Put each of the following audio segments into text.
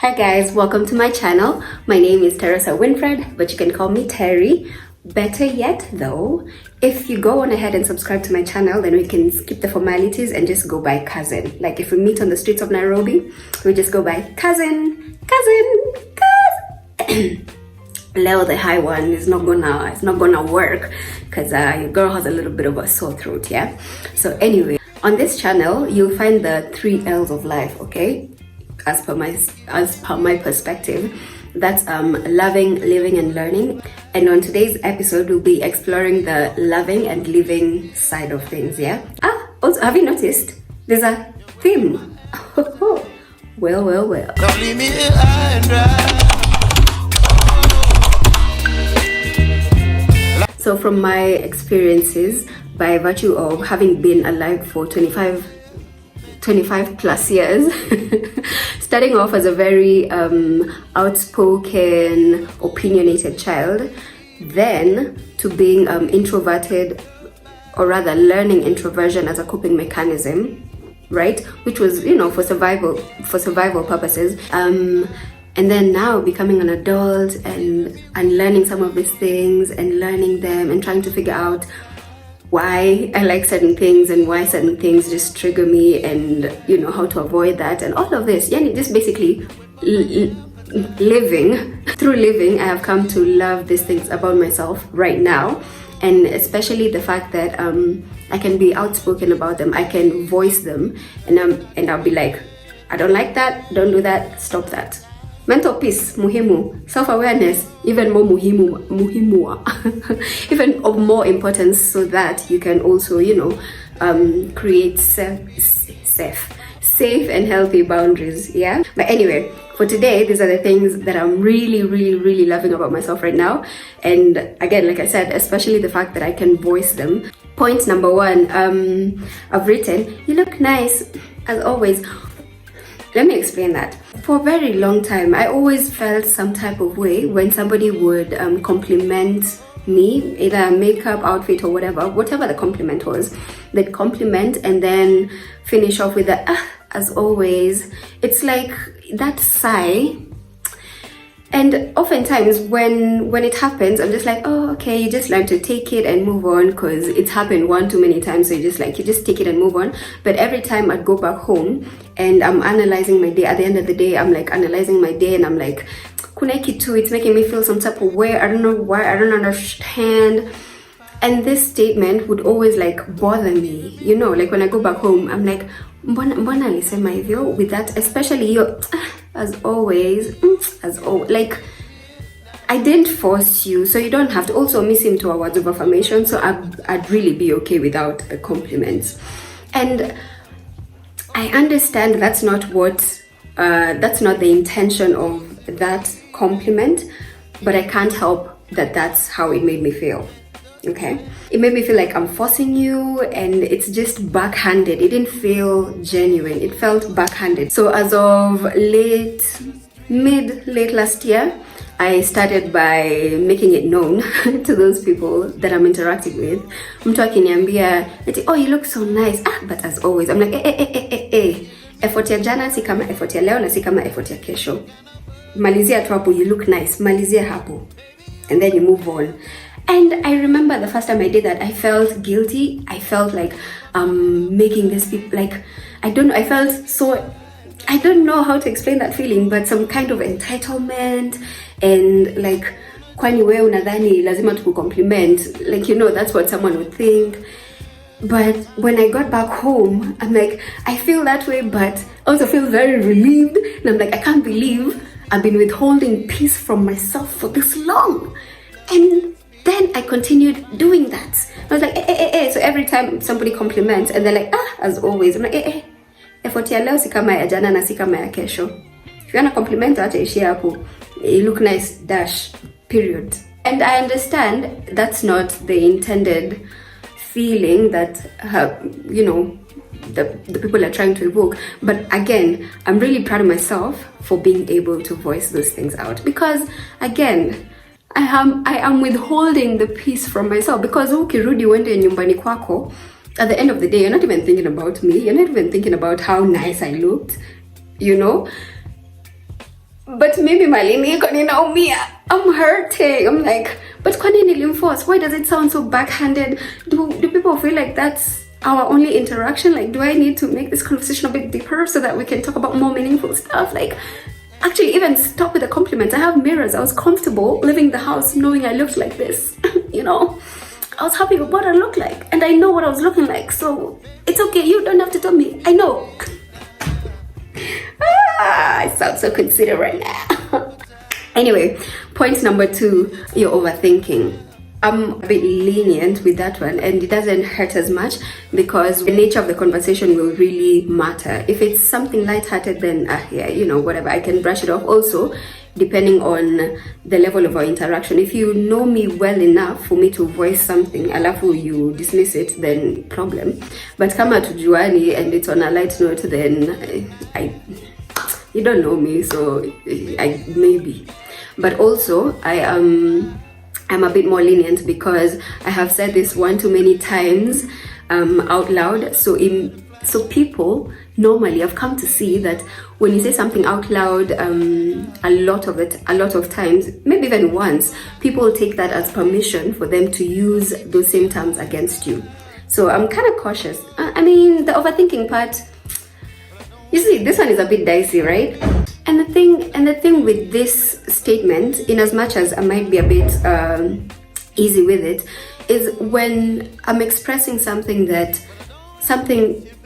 Hi guys, welcome to my channel. My name is Terri Winfred, but you can call me Terry. Better yet though, if you go on ahead and subscribe to my channel, then we can skip the formalities and just go by cousin. Like if we meet on the streets of Nairobi, we just go by cousin. Leo, the high one, is not gonna work because your girl has a little bit of a sore throat, yeah? So anyway, on this channel, you'll find the 3 L's of life, okay? As per my perspective, that's loving, living, and learning. And on today's episode, we'll be exploring the loving and living side of things. Yeah. Also, have you noticed there's a theme? Well. Don't leave me high and dry. So, from my experiences, by virtue of having been alive for 25 plus years, starting off as a very outspoken, opinionated child, then to being introverted, or rather learning introversion as a coping mechanism, right? Which was, for survival purposes. And then now becoming an adult and learning some of these things and learning them and trying to figure out why I like certain things and why certain things just trigger me, and how to avoid that and all of this. Yeah, just basically living. Through living, I have come to love these things about myself right now, and especially the fact that I can be outspoken about them. I can voice them, and I'll be like, I don't like that, don't do that, stop that. Mental peace, muhimu. Self-awareness, even more muhimu, even of more importance, so that you can also, create safe and healthy boundaries. Yeah. But anyway, for today, these are the things that I'm really loving about myself right now. And again, like I said, especially the fact that I can voice them. Point number 1, I've written, you look nice as always. Let me explain that. For a very long time, I always felt some type of way when somebody would compliment me, either makeup, outfit, or whatever the compliment was. They'd compliment and then finish off with the as always. It's like that sigh. And oftentimes when it happens, I'm just like, oh, okay, you just learn to take it and move on, because it's happened one too many times, so you just take it and move on. But every time I'd go back home and I'm analyzing my day, at the end of the day, I'm like analyzing my day and I'm like, kuneki too, it's making me feel some type of way. I don't know why, I don't understand. And this statement would always like bother me, like when I go back home, I'm like, mbona alisema hivyo, with that, especially as always, like I didn't force you, so you don't have to. Also, missing to our words of affirmation, so I'd really be okay without the compliments. And I understand that's not the intention of that compliment, but I can't help that that's how it made me feel. Okay, it made me feel like I'm forcing you, and it's just backhanded. It didn't feel genuine, it felt backhanded. So as of late last year, I started by making it known to those people that I'm interacting with. Mtu akiniambia, oh, you look so nice, but as always, I'm like, effort ya jana si kama effort ya leo, na si kama effort ya kesho. Malizia tu hapo, you look nice, malizia hapo, and then you move on. And I remember the first time I did that, I felt guilty. I felt like making this people, like, I don't know how to explain that feeling, but some kind of entitlement, and like, kwani wewe unadhani lazima tukucompliment, like, that's what someone would think. But when I got back home, I'm like, I feel that way, but also feel very relieved. And I'm like, I can't believe I've been withholding peace from myself for this long. And then I continued doing that. I was like, So every time somebody compliments and they're like, as always, I'm like, effort ya leo si kama ya jana na si kama ya kesho. If you want a compliment, acha ishia hapo. You look nice, dash, period. And I understand that's not the intended feeling that, the people are trying to evoke. But again, I'm really proud of myself for being able to voice those things out. Because again, I am withholding the peace from myself, because ukirudi uende nyumbani kwako, at the end of the day, you're not even thinking about me. You're not even thinking about how nice I looked, but maybe Malini naumia, I'm hurting. I'm like, but kwanini nilimforce? Why does it sound so backhanded? Do people feel like that's our only interaction? Like, do I need to make this conversation a bit deeper so that we can talk about more meaningful stuff? Like, actually, even stop with the compliments. I have mirrors. I was comfortable leaving the house knowing I looked like this. You know, I was happy with what I looked like, and I know what I was looking like, so it's okay. You don't have to tell me. I know. I sound so considerate now. Anyway, point number 2, you're overthinking. I'm a bit lenient with that one, and it doesn't hurt as much because the nature of the conversation will really matter. If it's something lighthearted, then yeah, you know, whatever, I can brush it off. Also, depending on the level of our interaction, if you know me well enough for me to voice something, alafu you dismiss it, then problem. But kama tujuani and it's on a light note, then you don't know me, so I maybe. But also, I'm a bit more lenient because I have said this one too many times out loud. So people normally, I've come to see that when you say something out loud, a lot of times, maybe even once, people take that as permission for them to use those same terms against you. So I'm kind of cautious. I mean, the overthinking part, you see, this one is a bit dicey, right? And the thing with this statement, in as much as I might be a bit easy with it, is when I'm expressing something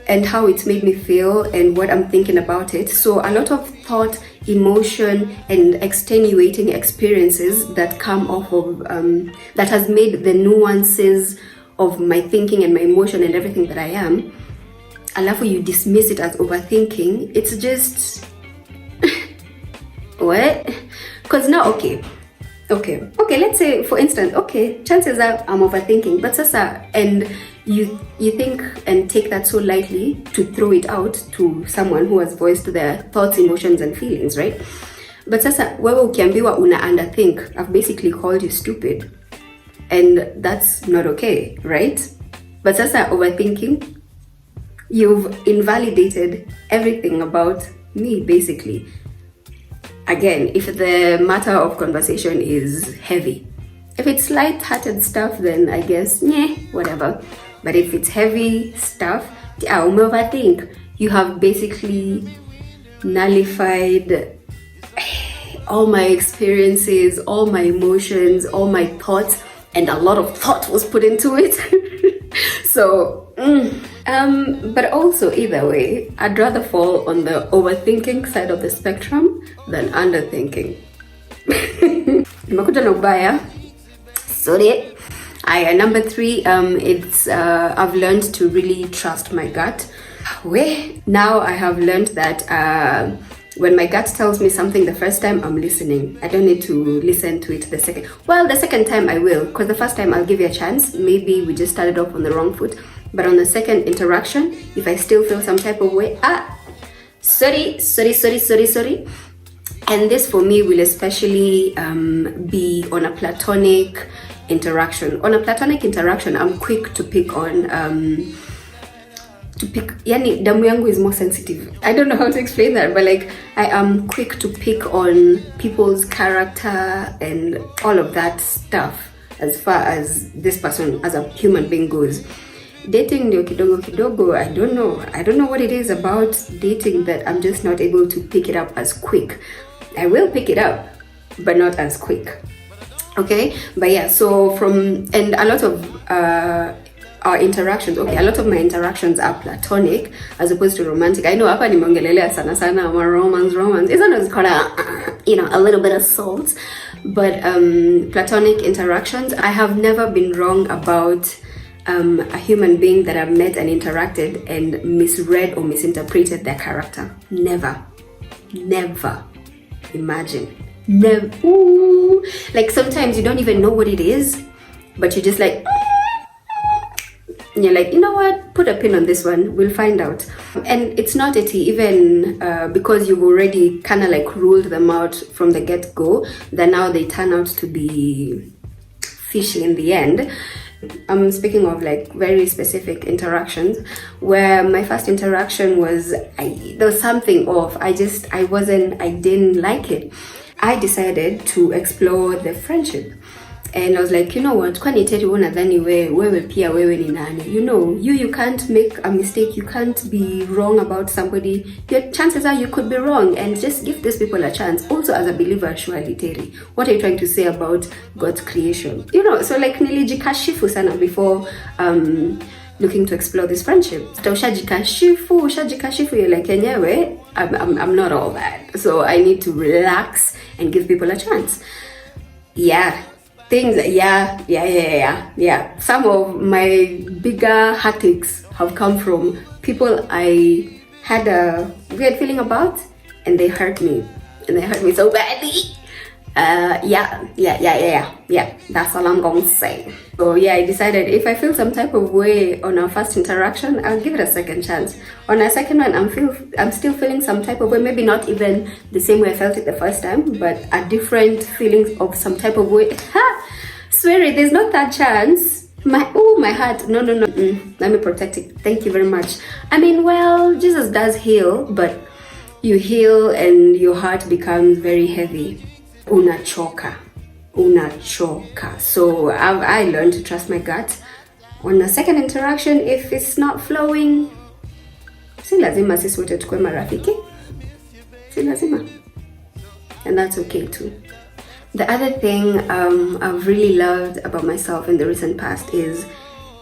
and how it's made me feel and what I'm thinking about it. So a lot of thought, emotion, and extenuating experiences that come off of that has made the nuances of my thinking and my emotion and everything that I am, alafu you dismiss it as overthinking. It's just what? Because now, okay, let's say, for instance, okay, chances are I'm overthinking, but sasa, and you think and take that so lightly to throw it out to someone who has voiced their thoughts, emotions, and feelings, right? But sasa, wewe ukiambiwa una underthink, I've basically called you stupid, and that's not okay, right? But sasa, overthinking, you've invalidated everything about me, basically. Again, if the matter of conversation is heavy, if it's light-hearted stuff, then I guess, whatever. But if it's heavy stuff, overthink. You have basically nullified all my experiences, all my emotions, all my thoughts, and a lot of thought was put into it. So, but also either way, I'd rather fall on the overthinking side of the spectrum than underthinking. Nimekuja na ubaya. Sorry. Number 3, it's I've learned to really trust my gut. Now I have learned that when my gut tells me something the first time, I'm listening. I don't need to listen to it the second. Well, the second time I will, because the first time I'll give you a chance. Maybe we just started off on the wrong foot. But on the second interaction, if I still feel some type of way, sorry. And this for me will especially be on a platonic interaction. On a platonic interaction, I'm quick to pick on yani damu yangu is more sensitive. I don't know how to explain that, but like I am quick to pick on people's character and all of that stuff as far as this person as a human being goes. Dating ndio kidogo, I don't know what it is about dating that I'm just not able to pick it up as quick. I will pick it up, but not as quick. Okay, but yeah, so and a lot of our interactions, a lot of my interactions are platonic as opposed to romantic. I know hapa nimeongelelea sana romance. It's not called a little bit of salt, but platonic interactions, I have never been wrong about a human being that I've met and interacted and misread or misinterpreted their character. Never. Imagine. Never. Ooh. Like sometimes you don't even know what it is, but you're just like, and you're like, you know what, put a pin on this one, we'll find out. And it's not even because you've already kind of like ruled them out from the get-go that now they turn out to be fishy in the end. I'm speaking of like very specific interactions, where my first interaction was, there was something off. I didn't like it. I decided to explore the friendship. And I was like, you know what, kwani Terri unadhani wewe pia wewe ni nani? You know, you can't make a mistake, you can't be wrong about somebody. Your chances are you could be wrong, and just give these people a chance. Also, as a believer, surely, Terri, what are you trying to say about God's creation? You know, so like nilijikashifu sana before looking to explore this friendship. Ushajikashifu, you're like, anyway, I'm not all that. So I need to relax and give people a chance. Yeah. Things, yeah. Some of my bigger heartaches have come from people I had a weird feeling about, and they hurt me. And they hurt me so badly. Yeah. That's all I'm gonna say. So yeah, I decided if I feel some type of way on our first interaction, I'll give it a second chance. On a second one, I'm still feeling some type of way, maybe not even the same way I felt it the first time, but a different feeling of some type of way. Swear it, there's not that chance. My heart, no. Let me protect it. Thank you very much. I mean, well, Jesus does heal, but you heal and your heart becomes very heavy. Unachoka. So I learned to trust my gut. On a second interaction, if it's not flowing, si lazima sisi wote tukue marafiki. Si lazima. And that's okay too. The other thing I've really loved about myself in the recent past is,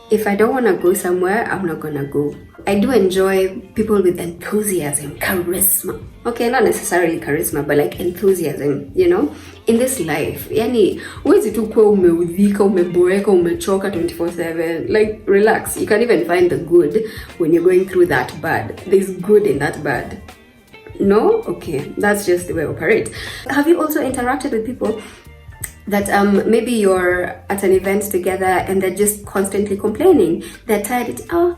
if I don't want to go somewhere, I'm not gonna go. I do enjoy people with enthusiasm, charisma. Okay, not necessarily charisma, but like enthusiasm, you know? In this life, yani, huwezi tu kuwa umeudhika, umeboeka, umechoka 24/7. Like, relax. You can't even find the good when you're going through that bad. There's good in that bad. No? Okay, that's just the way I operate. Have you also interacted with people that maybe you're at an event together and they're just constantly complaining? They're tired. Oh,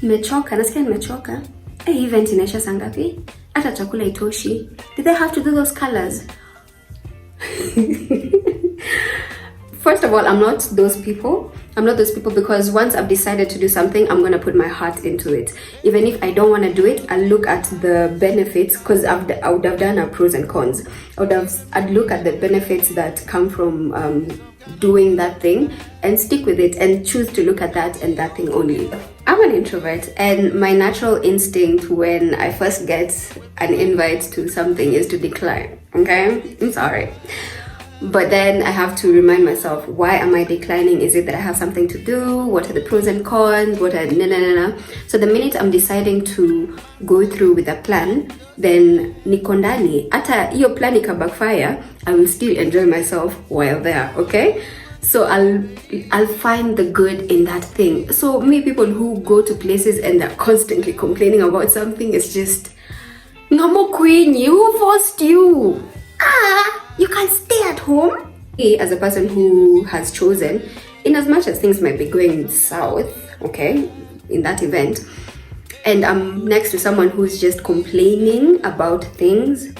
nimechoka, nasikia nimechoka. Hey, event inaisha saa ngapi? Hata chakula itoshi. Did they have to do those colors? First of all, I'm not those people because once I've decided to do something, I'm gonna put my heart into it. Even if I don't want to do it, I'll look at the benefits, because I would have done a pros and cons. I'd look at the benefits that come from doing that thing and stick with it and choose to look at that and that thing only. I'm an introvert, and my natural instinct when I first get an invite to something is to decline. Okay, I'm sorry. But then I have to remind myself, why am I declining? Is it that I have something to do? What are the pros and cons? No. So the minute I'm deciding to go through with a plan, then niko ndani. Hata hiyo plan ika backfire, I will still enjoy myself while there, okay? So I'll find the good in that thing. So many people who go to places and they're constantly complaining about something, it's just, Ngamo queen, who forced you? You can stay at home. As a person who has chosen, in as much as things might be going south, okay, in that event, and I'm next to someone who's just complaining about things,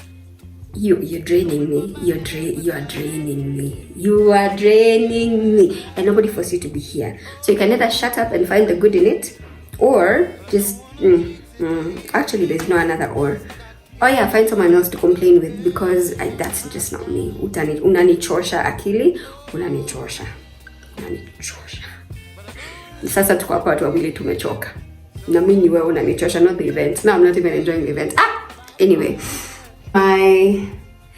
you're draining me. You are draining me. And nobody forced you to be here. So you can either shut up and find the good in it, or just actually there's no another or. Oh yeah, find someone else to complain with, because that's just not me. Unanichosha akili, unanichosha. Sasa tuko hapa watu wawili tumechoka. Na mimi wewe unanichosha, not the event. Now I'm not even enjoying the event. Anyway, my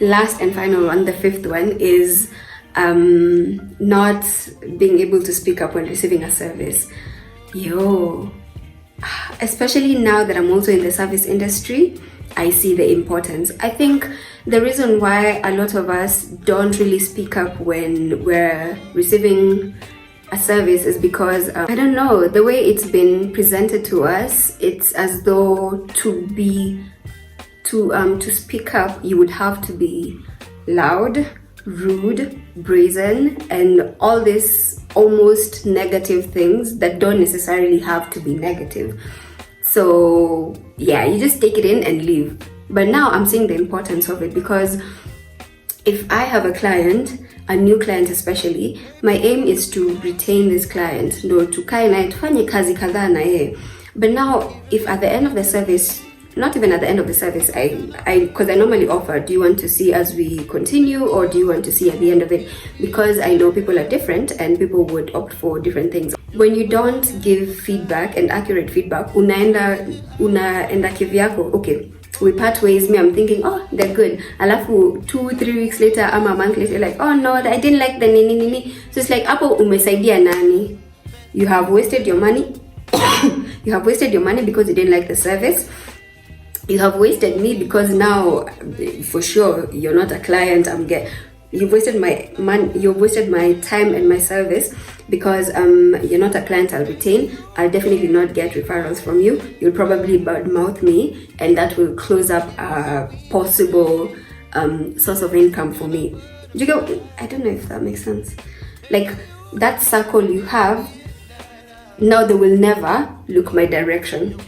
last and final one, the fifth one, is not being able to speak up when receiving a service. Especially now that I'm also in the service industry, I see the importance. I think the reason why a lot of us don't really speak up when we're receiving a service is because I don't know, the way it's been presented to us, it's as though to speak up you would have to be loud, rude, brazen, and all these almost negative things that don't necessarily have to be negative. So yeah, you just take it in and leave. But now I'm seeing the importance of it, because if I have a client a new client especially, my aim is to retain this client, ndo tukae naye tufanye kazi kadhaa na yeye. But now, if at the end of the service, not even at the end of the service, because I normally offer, do you want to see as we continue, or do you want to see at the end of it? Because I know people are different and people would opt for different things. When you don't give feedback and accurate feedback, unaenda kivyako, okay, we part ways, me, I'm thinking, oh, they're good. Alafu 2-3 weeks later, I'm a month later, like, oh no, I didn't like the nini. So it's like, apo umesaidia nani? You have wasted your money. You have wasted your money because you didn't like the service. You have wasted me because now, for sure, you're not a client. You've wasted my money. You've wasted my time and my service because you're not a client I'll retain. I'll definitely not get referrals from you. You'll probably badmouth me, and that will close up a possible source of income for me. Do you go? I don't know if that makes sense. Like that circle you have. Now they will never look my direction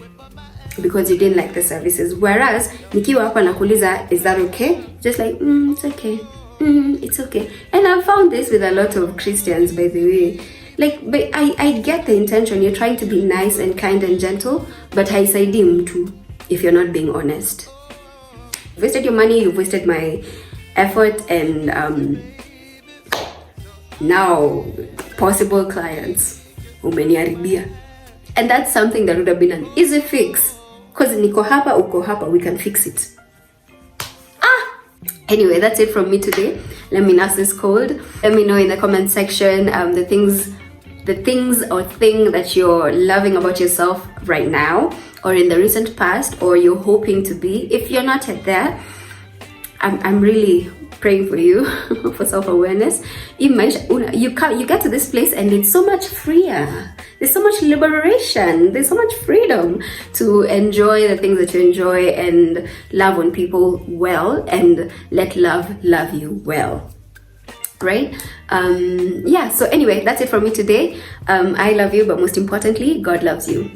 because you didn't like the services. Whereas nikiwa hapa nakuuliza, is that okay? Just like, it's okay. It's okay. And I've found this with a lot of Christians, by the way. Like, but I get the intention. You're trying to be nice and kind and gentle, but haisaidii mtu if you're not being honest. You've wasted your money, you've wasted my effort, and now possible clients umeniharibia. And that's something that would have been an easy fix, because niko hapa, uko hapa, we can fix it. Anyway, that's it from me today. Let me know if this is cold. Let me know in the comment section the things or thing that you're loving about yourself right now, or in the recent past, or you're hoping to be. If you're not yet there, I'm really praying for you for self-awareness. You get to this place and it's so much freer. There's so much liberation. There's so much freedom to enjoy the things that you enjoy and love on people well, and let love you well. Right? Yeah, so anyway, that's it from me today. I love you, but most importantly, God loves you.